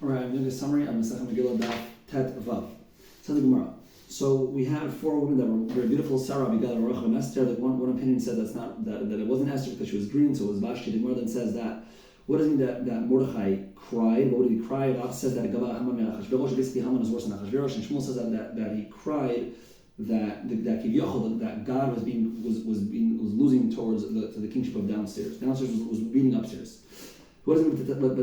All right, I'm doing a summary on masechet megillah daf tet vav. Says the Gemara. So we had 4 women that were very beautiful. Sarah, Abigail, Rachel, and Esther. That one opinion said that's not that it wasn't Esther because she was green, so it was Vashti. The Gemara then says that. What does it mean that Mordechai cried? What did he cry? Rav says that basically Haman is worse than Achashverosh, and Shmuel says that he cried that God was losing towards the kingship of downstairs. Downstairs was beating upstairs. What does it mean? But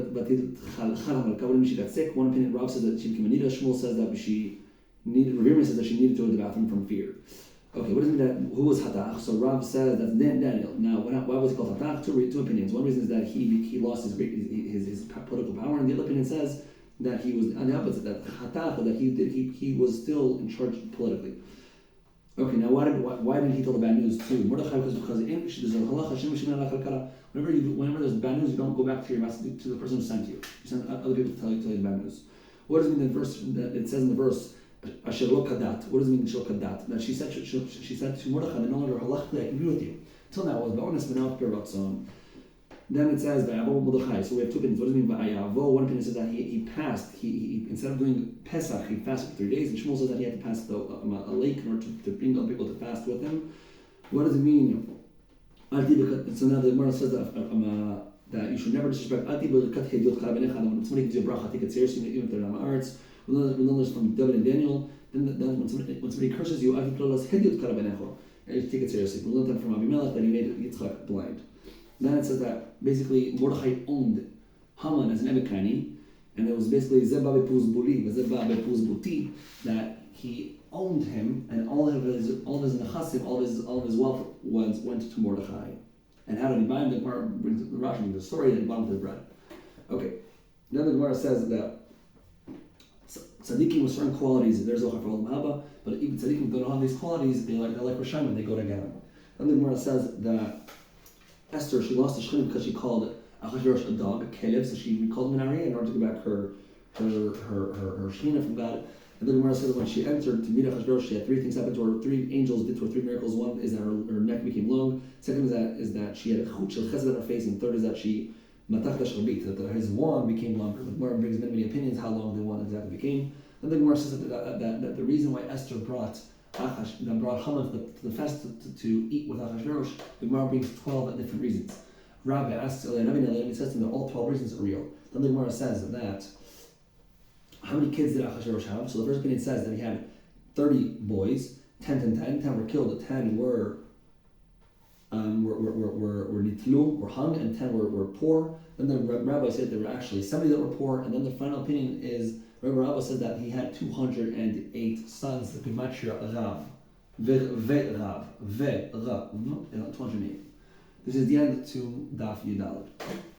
what mean she got sick? One opinion, Rav says that she became a nida. Shmuel says that she needed. Ravir says that she needed to go to the bathroom from fear. Okay, what does it mean that who was Hatach? So Rav says that's Daniel. Now, why was he called Hatach? Two opinions. One reason is that he lost his political power, and the other opinion says that he was on the opposite, that Hatach, that he was still in charge politically. Okay, now why did he tell the bad news too? Mordechai because there's a halacha whenever there's bad news, you don't go back to the person who sent you. You send other people to tell you the bad news. What does it mean that it says in the verse? Asher lo kadat. What does it mean shel kadat? That she said to Mordechai, no longer halachically I can be with you. Till now it was ba'ones v'naf beratzon. Then it says va'yavo Mordechai. So we have 2 opinions. What does it mean va'yavo? One opinion says that he passed. He instead of doing Pesach, he fasted for 3 days. And Shmuel says that he had to pass a lake in order to bring other people to fast with him. What does it mean? So now the Gemara says that you should never disrespect. When somebody gives you a bracha, take it seriously, even if they're not arts. We learn this from David and Daniel. Then when somebody curses you, take it seriously. We learned that from Abimelech that he made Yitzchak blind. Then it says that basically Mordechai owned Haman as an Ebekani, and it was basically Zeba Bepuz Buli, Zeba Bepuz Buti, that he owned him, and all of his nechasim, all of his wealth went to Mordechai. And how did he buy him? The Gemara brings the story that he bought him with his bread. Okay. Then the Gemara says that tzaddikim with certain qualities, there's Zohar for Olam Haba, but even tzaddikim don't have these qualities, they're like Rishayim, they go together. Then the Gemara says that Esther, she lost the shechina because she called Achashverosh a dog, a kelev, so she recalled him in Ariah in order to get back her shechina from God. And then the Gemara says that when she entered to meet Achashverosh, she had 3 things happen to her. 3 angels did to her 3 miracles. One is that her neck became long. Second is that she had a chut shel chesed on her face. And third is that she matach sharbit, that his wand became longer. The Gemara brings many opinions how long the wand exactly became. Then the Gemara says that the reason why Esther brought Haman to the fest to eat with Achashverosh, the Gemara brings 12 different reasons. Rabbi asks Leowenstein, says to them that all 12 reasons are real. Then the Gemara says that how many kids did Achashverosh have? So the first opinion says that he had 30 boys, 10 were killed, 10 were nitlu, were hung, and 10 were poor. Then the rabbi said there were actually 70 that were poor, and then the final opinion is Rabbi said that he had 208 sons, the Gematria Rav, Rav, 208. This is the end to Daf Yudalad.